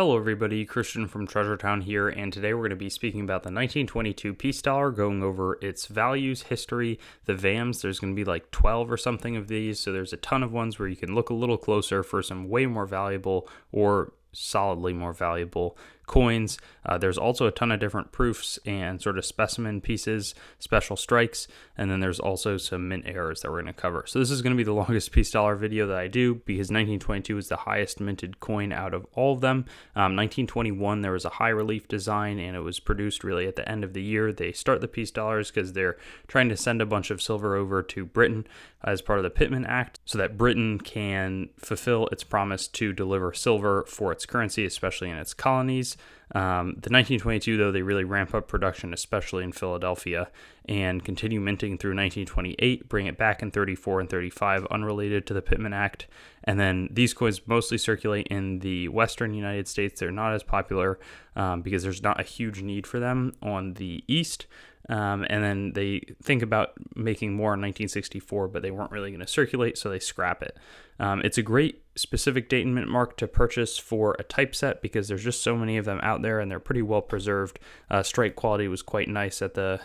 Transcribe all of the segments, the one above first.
Hello everybody, Christian from Treasure Town here, and today we're going to be speaking about the 1922 peace dollar, going over its values, history, the VAMs. There's going to be like 12 or something of these, so there's a ton of ones where you can look a little closer for some way more valuable or solidly more valuable coins. There's also a ton of different proofs and sort of specimen pieces, special strikes, and then there's also some mint errors that we're going to cover. So this is going to be the longest peace dollar video that I do because 1922 is the highest minted coin out of all of them. 1921 there was a high relief design and it was produced really at the end of the year. They start the peace dollars because they're trying to send a bunch of silver over to Britain as part of the Pittman Act so that Britain can fulfill its promise to deliver silver for its currency, especially in its colonies. The 1922, though, they really ramp up production, especially in Philadelphia, and continue minting through 1928, bring it back in 34 and 35, unrelated to the Pittman Act. And then these coins mostly circulate in the western United States. They're not as popular because there's not a huge need for them on the east. And then they think about making more in 1964, but they weren't really going to circulate, so they scrap it. It's a great specific date and mint mark to purchase for a typeset because there's just so many of them out there and they're pretty well preserved. Strike quality was quite nice at the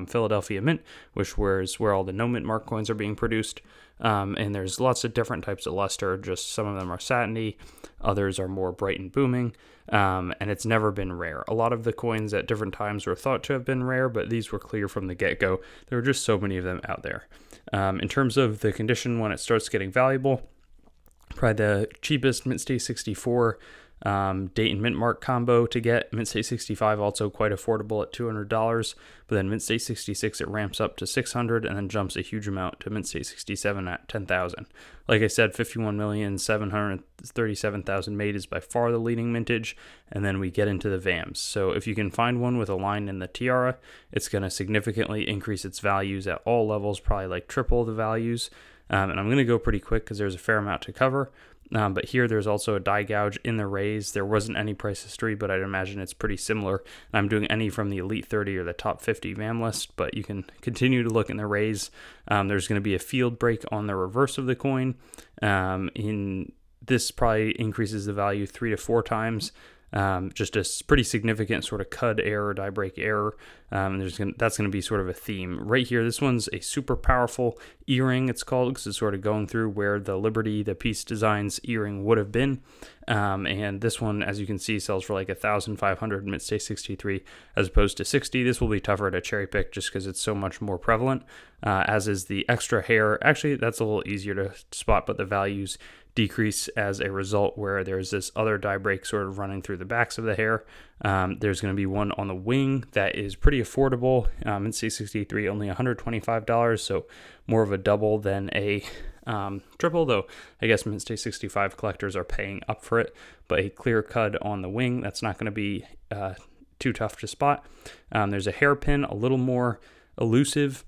Philadelphia Mint, which was where all the no mint mark coins are being produced. And there's lots of different types of luster. Just some of them are satiny, others are more bright and booming. And it's never been rare. A lot of the coins at different times were thought to have been rare, but these were clear from the get-go. There were just so many of them out there. In terms of the condition when it starts getting valuable, probably the cheapest Mint State 64 date and mint mark combo to get. Mint State 65 also quite affordable at $200, but then Mint State 66 it ramps up to $600 and then jumps a huge amount to Mint State 67 at $10,000. Like I said, 51,737,000 made is by far the leading mintage, and then we get into the VAMs. So if you can find one with a line in the Tiara, it's going to significantly increase its values at all levels, probably like triple the values. And I'm going to go pretty quick because there's a fair amount to cover. But here there's also a die gouge in the raise. There wasn't any price history, but I'd imagine it's pretty similar. And I'm doing any from the Elite 30 or the top 50 VAM list, but you can continue to look in the raise. There's going to be a field break on the reverse of the coin. This probably increases the value 3 to 4 times. Just a pretty significant sort of cud error, die break error. That's going to be sort of a theme. Right here, this one's a super powerful earring, it's called, because it's sort of going through where the Liberty, the Peace Designs earring would have been. And this one, as you can see, sells for like 1,500 Mint State 63 as opposed to 60. This will be tougher to cherry pick just because it's so much more prevalent, as is the extra hair. Actually, that's a little easier to spot, but the values decrease as a result where there's this other die break sort of running through the backs of the hair. There's going to be one on the wing that is pretty affordable. In C63 only $125, so more of a double than a triple, though I guess Mint State 65 collectors are paying up for it. But a clear cud on the wing, that's not going to be too tough to spot. There's a hairpin, a little more elusive,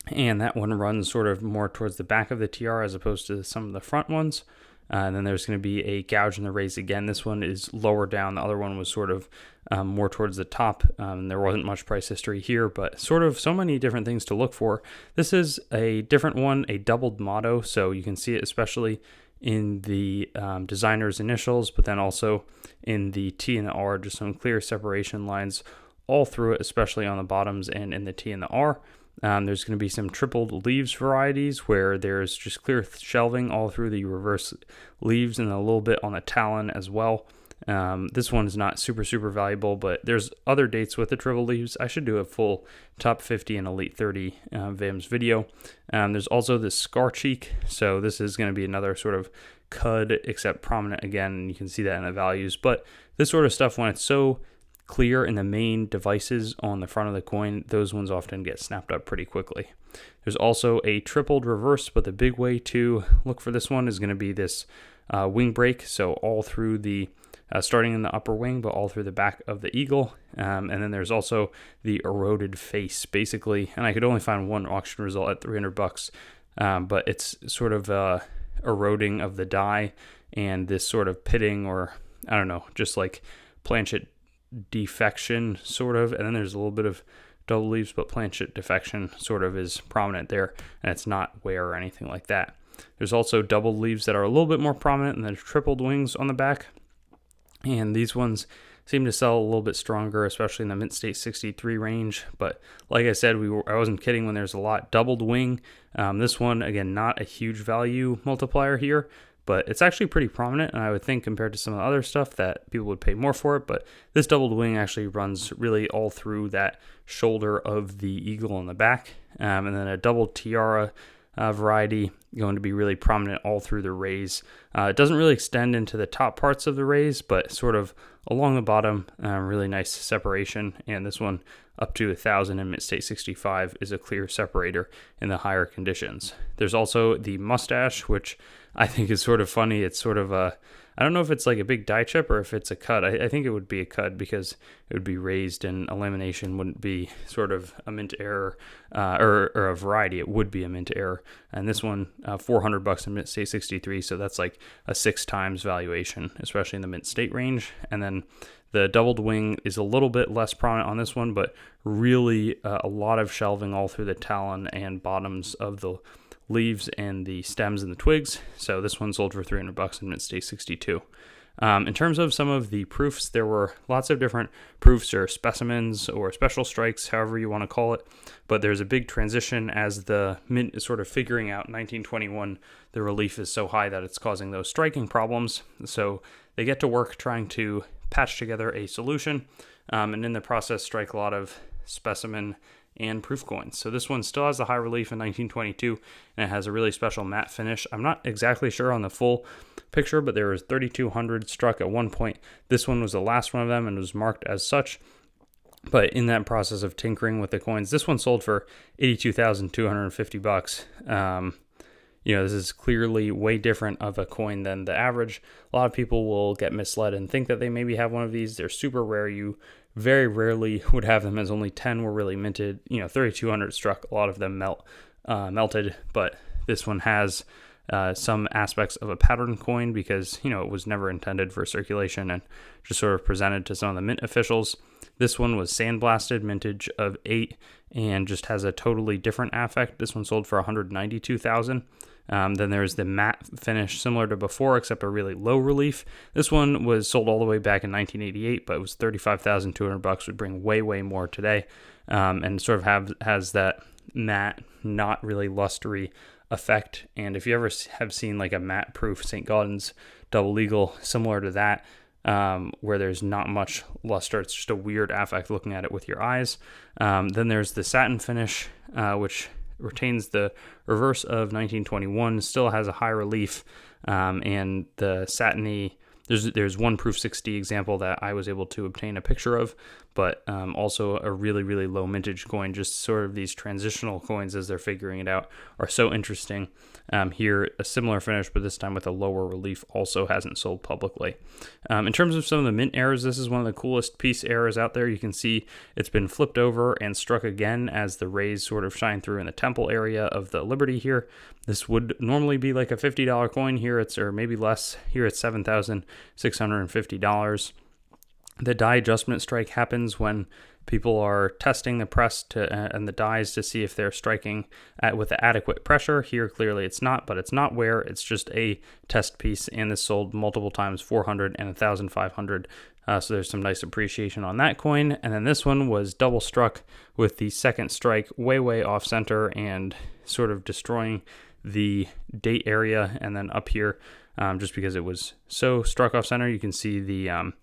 and that one runs sort of more towards the back of the tiara as opposed to some of the front ones. And then there's going to be a gouge in the raise again. This one is lower down. The other one was sort of more towards the top. There wasn't much price history here, but sort of so many different things to look for. This is a different one, a doubled motto. So you can see it especially in the designer's initials, but then also in the T and the R, just some clear separation lines all through it, especially on the bottoms and in the T and the R. There's going to be some tripled leaves varieties where there's just clear shelving all through the reverse leaves and a little bit on the talon as well. This one is not super valuable, but there's other dates with the triple leaves. I should do a full top 50 and Elite 30 VAMs video. There's also this scar cheek. So this is going to be another sort of cud, except prominent again. And you can see that in the values. But this sort of stuff, when it's so clear in the main devices on the front of the coin, those ones often get snapped up pretty quickly. There's also a tripled reverse, but the big way to look for this one is going to be this wing break. So all through the starting in the upper wing, but all through the back of the eagle. And then there's also the eroded face, basically. And I could only find one auction result at $300, but it's sort of eroding of the die and this sort of pitting, or I don't know, just like planchet defection sort of. And then there's a little bit of double leaves, but planchet defection sort of is prominent there, and it's not wear or anything like that. There's also double leaves that are a little bit more prominent, and there's tripled wings on the back. And these ones seem to sell a little bit stronger, especially in the mint state 63 range. But like I said, I wasn't kidding when there's a lot. Doubled wing. This one, again, not a huge value multiplier here, but it's actually pretty prominent. And I would think compared to some of the other stuff that people would pay more for it. But this doubled wing actually runs really all through that shoulder of the eagle on the back. And then a double tiara variety going to be really prominent all through the rays. It doesn't really extend into the top parts of the rays, but sort of along the bottom, really nice separation. And this one up to 1,000 in mint state 65 is a clear separator in the higher conditions. There's also the Moustache, which I think is sort of funny. It's sort of I don't know if it's like a big die chip or if it's a cut. I think it would be a cut because it would be raised and a lamination wouldn't be sort of a mint error or a variety. It would be a mint error. And this one, $400 in mint state 63. So that's like a 6 times valuation, especially in the mint state range. And then the doubled wing is a little bit less prominent on this one, but really a lot of shelving all through the talon and bottoms of the leaves and the stems and the twigs. So this one sold for $300 in mint state 62. In terms of some of the proofs, there were lots of different proofs or specimens or special strikes, however you want to call it. But there's a big transition as the mint is sort of figuring out 1921, the relief is so high that it's causing those striking problems. So they get to work trying to patch together a solution, and in the process strike a lot of specimen and proof coins. So this one still has the high relief in 1922, and it has a really special matte finish. I'm not exactly sure on the full picture, but there was 3,200 struck at one point. This one was the last one of them and was marked as such. But in that process of tinkering with the coins, this one sold for $82,250. This is clearly way different of a coin than the average. A lot of people will get misled and think that they maybe have one of these. They're super rare. You very rarely would have them, as only 10 were really minted. 3,200 struck. A lot of them melted, but this one has some aspects of a pattern coin because, it was never intended for circulation and just sort of presented to some of the mint officials. This one was sandblasted, mintage of 8, and just has a totally different affect. This one sold for $192,000. Then there's the matte finish, similar to before, except a really low relief. This one was sold all the way back in 1988, but it was $35,200. Would bring way, way more today, and sort of has that matte, not really lustery effect. And if you ever have seen like a matte proof St. Gaudens double eagle, similar to that, where there's not much luster, it's just a weird affect looking at it with your eyes. Then there's the satin finish, which retains the reverse of 1921, still has a high relief, and the satiny, there's one proof 60 example that I was able to obtain a picture of, but also a really, really low mintage coin. Just sort of these transitional coins as they're figuring it out are so interesting. Here, a similar finish, but this time with a lower relief, also hasn't sold publicly. In terms of some of the mint errors, this is one of the coolest piece errors out there. You can see it's been flipped over and struck again as the rays sort of shine through in the temple area of the Liberty here. This would normally be like a $50 coin. Here it's, or maybe less, here it's $7,650. The die adjustment strike happens when people are testing the press and the dies to see if they're striking with adequate pressure. Here, clearly it's not, but it's not wear. It's just a test piece, and this sold multiple times, 400 and 1,500. So there's some nice appreciation on that coin. And then this one was double struck with the second strike way, way off center and sort of destroying the date area. And then up here, just because it was so struck off center, you can see the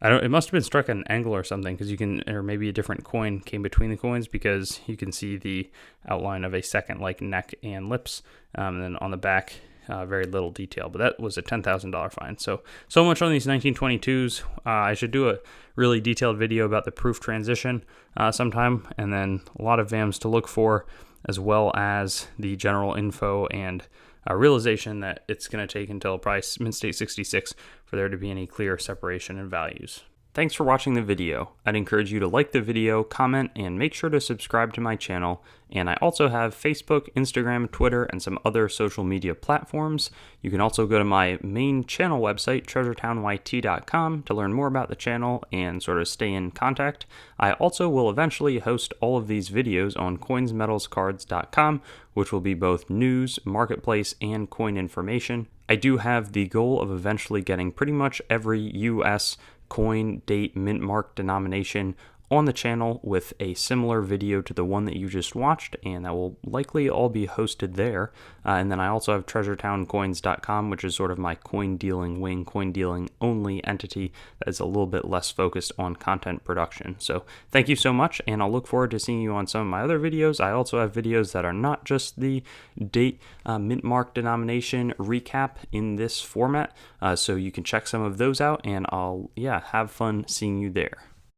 it must have been struck at an angle or something, because or maybe a different coin came between the coins, because you can see the outline of a second like neck and lips, and then on the back, very little detail. But that was a $10,000 fine. So much on these 1922s. I should do a really detailed video about the proof transition sometime, and then a lot of VAMs to look for, as well as the general info and realization that it's going to take until probably mint state 66 for there to be any clear separation in values. Thanks for watching the video. I'd encourage you to like the video, comment, and make sure to subscribe to my channel. And I also have Facebook, Instagram, Twitter, and some other social media platforms. You can also go to my main channel website, treasuretownYT.com, to learn more about the channel and sort of stay in contact. I also will eventually host all of these videos on coinsmetalscards.com, which will be both news, marketplace, and coin information. I do have the goal of eventually getting pretty much every US coin, date, mint mark, denomination on the channel with a similar video to the one that you just watched, and that will likely all be hosted there. And then I also have treasuretowncoins.com, which is sort of my coin dealing wing, coin dealing only entity that is a little bit less focused on content production. So thank you so much, and I'll look forward to seeing you on some of my other videos. I also have videos that are not just the date, mint mark, denomination recap in this format, so you can check some of those out, and I'll have fun seeing you there.